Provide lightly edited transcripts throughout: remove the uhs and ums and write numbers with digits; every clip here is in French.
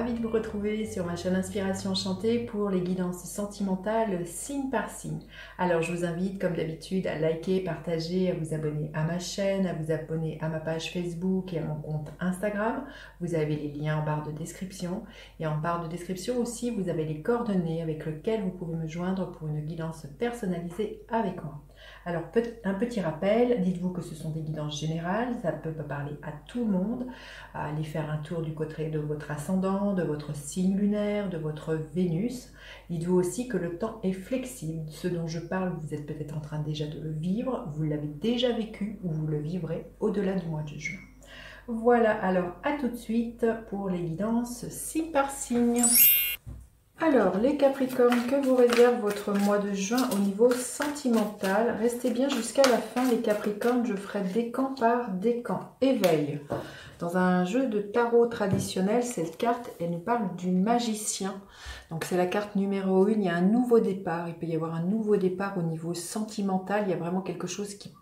ravie de vous retrouver sur ma chaîne Inspiration Enchantée pour les guidances sentimentales signe par signe. Alors je vous invite comme d'habitude à liker, partager, à vous abonner à ma chaîne, à vous abonner à ma page Facebook et à mon compte Instagram. Vous avez les liens en barre de description et en barre de description aussi vous avez les coordonnées avec lesquelles vous pouvez me joindre pour une guidance personnalisée avec moi. Alors, un petit rappel, dites-vous que ce sont des guidances générales, ça peut parler à tout le monde. Allez faire un tour du côté de votre ascendant, de votre signe lunaire, de votre Vénus. Dites-vous aussi que le temps est flexible. Ce dont je parle, vous êtes peut-être en train déjà de le vivre, vous l'avez déjà vécu ou vous le vivrez au-delà du mois de juin. Voilà, alors à tout de suite pour les guidances signe par signe. Alors, les Capricornes, que vous réserve votre mois de juin au niveau sentimental? Restez bien jusqu'à la fin, les Capricornes, je ferai décan par décan. Éveil. Dans un jeu de tarot traditionnel, cette carte, elle nous parle du magicien. Donc c'est la carte numéro 1, il y a un nouveau départ. Il peut y avoir un nouveau départ au niveau sentimental. Il y a vraiment quelque chose qui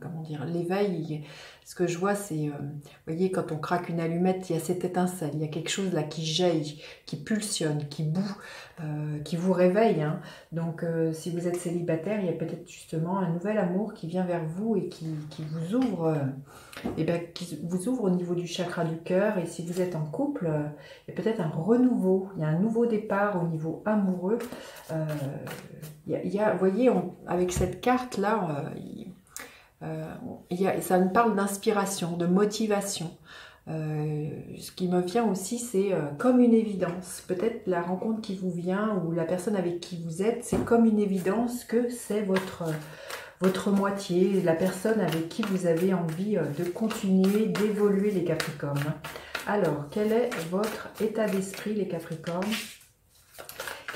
comment dire, l'éveil. Ce que je vois, c'est, vous voyez, quand on craque une allumette, il y a cette étincelle, il y a quelque chose là qui jaillit, qui pulsionne, qui bout, qui vous réveille. Hein. Donc si vous êtes célibataire, il y a peut-être justement un nouvel amour qui vient vers vous et qui vous ouvre, qui vous ouvre au niveau du chakra du cœur. Et si vous êtes en couple, il y a peut-être un renouveau, il y a un nouveau départ au niveau amoureux. Vous voyez, avec cette carte-là, ça me parle d'inspiration, de motivation. Ce qui me vient aussi, c'est comme une évidence. Peut-être la rencontre qui vous vient ou la personne avec qui vous êtes, c'est comme une évidence que c'est votre moitié, la personne avec qui vous avez envie de continuer, d'évoluer, les Capricornes. Alors, quel est votre état d'esprit, les Capricornes?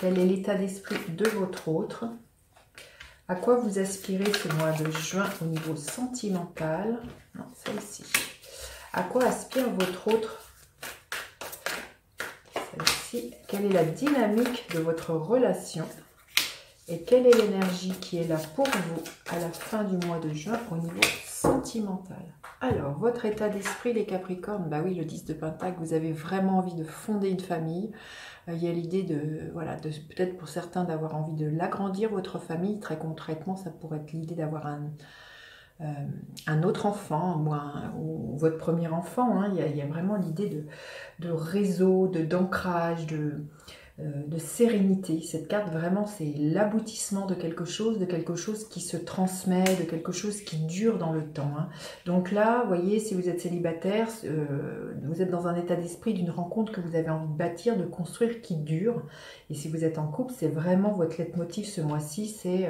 Quel est l'état d'esprit de votre autre? À quoi vous aspirez ce mois de juin au niveau sentimental? Non, celle-ci. À quoi aspire votre autre? Celle-ci. Quelle est la dynamique de votre relation? Et quelle est l'énergie qui est là pour vous à la fin du mois de juin au niveau sentimental? Alors, votre état d'esprit, les Capricornes, bah oui, le 10 de Pentacle, vous avez vraiment envie de fonder une famille. Il y a l'idée de, voilà, peut-être pour certains d'avoir envie de l'agrandir, votre famille. Très concrètement, ça pourrait être l'idée d'avoir un autre enfant ou votre premier enfant. Hein. Il y a vraiment l'idée de réseau, d'ancrage, de sérénité. Cette carte, vraiment, c'est l'aboutissement de quelque chose qui se transmet, de quelque chose qui dure dans le temps. Hein. Donc là, vous voyez, si vous êtes célibataire, vous êtes dans un état d'esprit d'une rencontre que vous avez envie de bâtir, de construire, qui dure. Et si vous êtes en couple, c'est vraiment votre leitmotiv ce mois-ci, c'est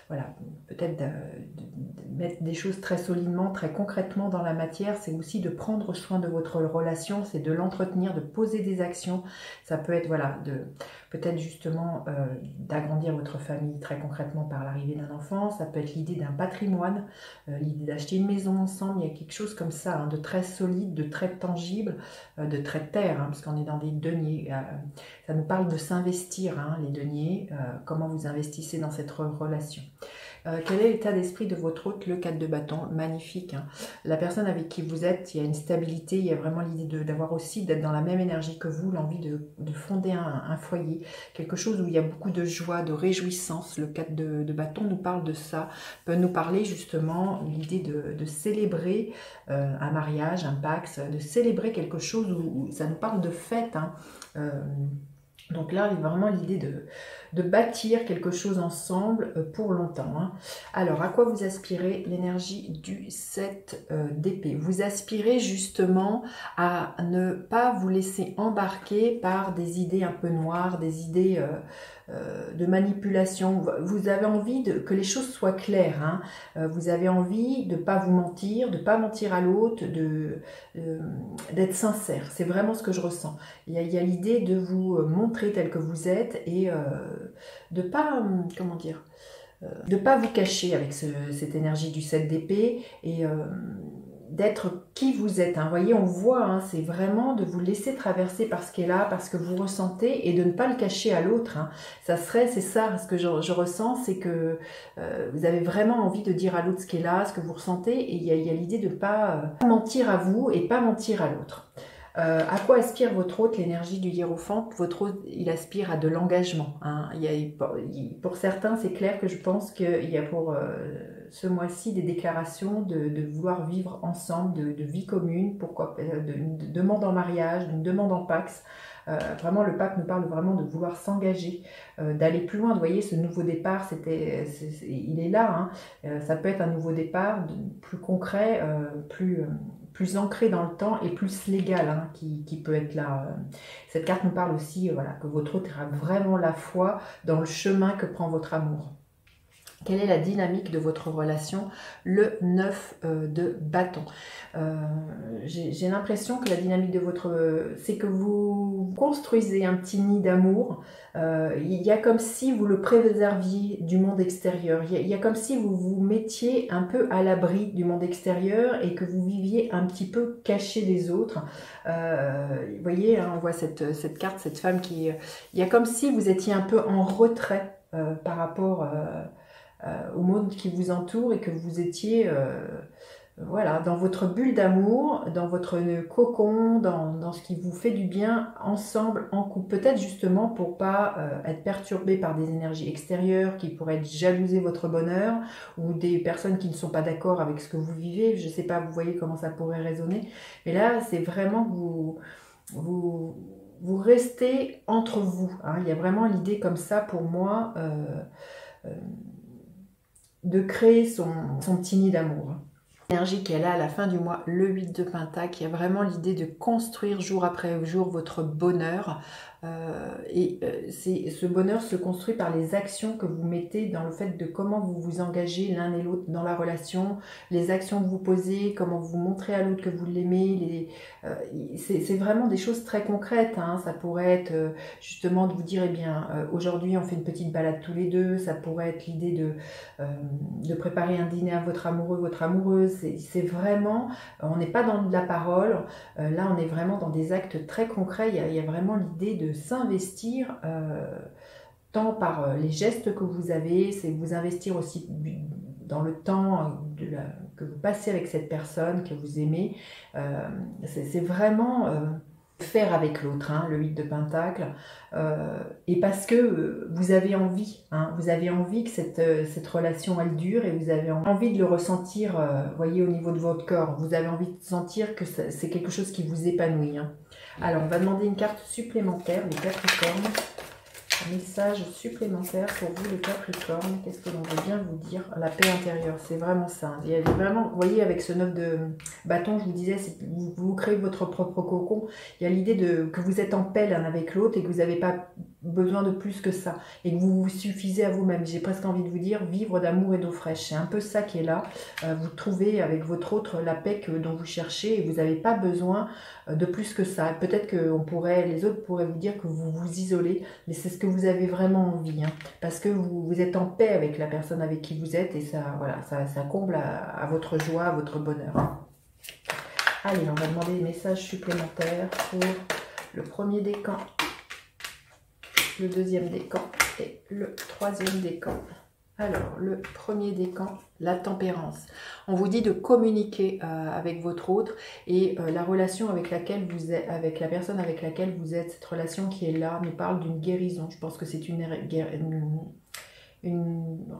voilà, peut-être de mettre des choses très solidement, très concrètement dans la matière. C'est aussi de prendre soin de votre relation, c'est de l'entretenir, de poser des actions. Ça peut être, voilà, peut-être justement d'agrandir votre famille très concrètement par l'arrivée d'un enfant. Ça peut être l'idée d'un patrimoine, l'idée d'acheter une maison ensemble. Il y a quelque chose comme ça, hein, de très solide, de très tangible, de très terre, hein, parce qu'on est dans des deniers. Ça nous parle de s'investir, hein, les deniers, comment vous investissez dans cette relation. Quel est l'état d'esprit de votre hôte? Le 4 de bâton, magnifique. Hein. La personne avec qui vous êtes, il y a une stabilité, il y a vraiment l'idée d'avoir aussi, d'être dans la même énergie que vous, l'envie de fonder un foyer, quelque chose où il y a beaucoup de joie, de réjouissance. Le 4 de bâton nous parle de ça, peut nous parler justement l'idée de célébrer un mariage, un pax, de célébrer quelque chose où ça nous parle de fête. Hein. Donc là, il y a vraiment l'idée de bâtir quelque chose ensemble pour longtemps. Hein. Alors, à quoi vous aspirez? L'énergie du 7 d'épée. Vous aspirez justement à ne pas vous laisser embarquer par des idées un peu noires, des idées de manipulation. Vous avez envie que les choses soient claires. Hein. Vous avez envie de ne pas vous mentir, de ne pas mentir à l'autre, d'être sincère. C'est vraiment ce que je ressens. Il y a l'idée de vous montrer tel que vous êtes et de pas, comment dire, de pas vous cacher avec cette énergie du 7 d'épée et d'être qui vous êtes. Hein. Vous voyez, on voit, hein, c'est vraiment de vous laisser traverser par ce qui est là, parce que vous ressentez, et de ne pas le cacher à l'autre. Hein. C'est ça, ce que je ressens, c'est que vous avez vraiment envie de dire à l'autre ce qui est là, ce que vous ressentez, et il y a l'idée de ne pas mentir à vous et pas mentir à l'autre. À quoi aspire votre hôte, l'énergie du hiérophante? Votre hôte, il aspire à de l'engagement. Hein. Pour certains, c'est clair que je pense qu'il y a pour ce mois-ci des déclarations de vouloir vivre ensemble, de vie commune, pourquoi de demande en mariage, d'une demande en Pax. Vraiment, le pape nous parle vraiment de vouloir s'engager, d'aller plus loin. Vous voyez, ce nouveau départ, il est là. Hein. Ça peut être un nouveau départ plus concret, plus ancré dans le temps et plus légal, hein, qui peut être là. Cette carte nous parle aussi voilà, que votre hôte aura vraiment la foi dans le chemin que prend votre amour. Quelle est la dynamique de votre relation? Le 9 de bâton. J'ai l'impression que la dynamique de votre... c'est que vous construisez un petit nid d'amour. Il y a comme si vous le préserviez du monde extérieur. Il y a comme si vous vous mettiez un peu à l'abri du monde extérieur et que vous viviez un petit peu caché des autres. Vous voyez, hein, on voit cette carte, cette femme qui... il y a comme si vous étiez un peu en retrait par rapport... au monde qui vous entoure et que vous étiez voilà, dans votre bulle d'amour, dans votre cocon, dans ce qui vous fait du bien, ensemble, en couple. Peut-être justement pour pas être perturbé par des énergies extérieures qui pourraient jalouser votre bonheur ou des personnes qui ne sont pas d'accord avec ce que vous vivez. Je sais pas, vous voyez comment ça pourrait résonner. Mais là, c'est vraiment que vous restez entre vous. Hein. Il y a vraiment l'idée comme ça pour moi de créer son petit nid d'amour. L'énergie qu'elle a à la fin du mois, le 8 de Pentacle, il y a vraiment l'idée de construire jour après jour votre bonheur. Ce bonheur se construit par les actions que vous mettez dans le fait de comment vous vous engagez l'un et l'autre dans la relation, les actions que vous posez, comment vous montrez à l'autre que vous l'aimez. C'est vraiment des choses très concrètes. Hein. Ça pourrait être justement de vous dire, eh bien, aujourd'hui on fait une petite balade tous les deux. Ça pourrait être l'idée de préparer un dîner à votre amoureux, votre amoureuse. C'est vraiment, on n'est pas dans de la parole, là on est vraiment dans des actes très concrets, il y a vraiment l'idée de s'investir tant par les gestes que vous avez, c'est vous investir aussi dans le temps que vous passez avec cette personne que vous aimez, c'est vraiment... faire avec l'autre, hein, le 8 de Pentacle, et parce que vous avez envie, hein, vous avez envie que cette relation elle dure et vous avez envie de le ressentir, voyez, au niveau de votre corps, vous avez envie de sentir que c'est quelque chose qui vous épanouit. Hein. Alors, on va demander une carte supplémentaire, les Capricornes. Un message supplémentaire pour vous, les Capricornes. Qu'est-ce que l'on veut bien vous dire? La paix intérieure, c'est vraiment ça. Il y a vraiment, vous voyez, avec ce 9 de bâton, je vous disais, vous créez votre propre cocon. Il y a l'idée que vous êtes en paix l'un avec l'autre et que vous n'avez pas besoin de plus que ça. Et que vous vous suffisez à vous-même. J'ai presque envie de vous dire, vivre d'amour et d'eau fraîche. C'est un peu ça qui est là. Vous trouvez avec votre autre la paix dont vous cherchez et vous n'avez pas besoin de plus que ça. Peut-être que les autres pourraient vous dire que vous vous isolez, mais c'est ce que vous avez vraiment envie, hein, parce que vous êtes en paix avec la personne avec qui vous êtes et ça, voilà, ça comble à votre joie, à votre bonheur. Allez, on va demander des messages supplémentaires pour le premier décan, le deuxième décan et le troisième décan. Alors, le premier décan, la tempérance. On vous dit de communiquer avec votre autre et la relation avec laquelle vous êtes, avec la personne avec laquelle vous êtes, cette relation qui est là, nous parle d'une guérison. Je pense que c'est une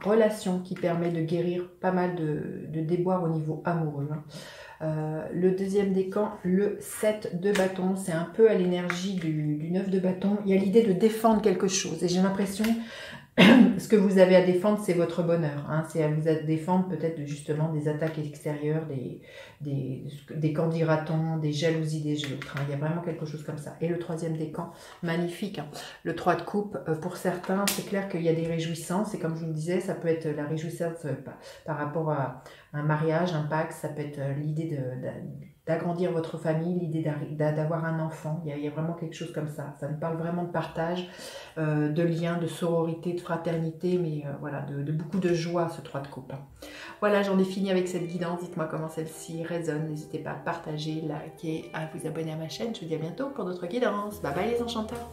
relation qui permet de guérir pas mal de déboires au niveau amoureux. Hein. Le deuxième décan, le 7 de bâton, c'est un peu à l'énergie du 9 de bâton. Il y a l'idée de défendre quelque chose et j'ai l'impression ce que vous avez à défendre, c'est votre bonheur. Hein. C'est à vous à défendre peut-être justement des attaques extérieures, des qu'en dira-t-on, des jalousies des autres. Hein. Il y a vraiment quelque chose comme ça. Et le troisième décan, magnifique. Hein. Le 3 de coupe, pour certains, c'est clair qu'il y a des réjouissances. Et comme je vous le disais, ça peut être la réjouissance par rapport à un mariage, un pacte. Ça peut être l'idée d'agrandir votre famille, l'idée d'avoir un enfant. Il y a vraiment quelque chose comme ça. Ça nous parle vraiment de partage, de lien, de sororité, de fraternité, mais voilà, de beaucoup de joie, ce 3 de coupe. Voilà, j'en ai fini avec cette guidance. Dites-moi comment celle-ci résonne. N'hésitez pas à partager, liker, à vous abonner à ma chaîne. Je vous dis à bientôt pour d'autres guidances. Bye bye les enchanteurs.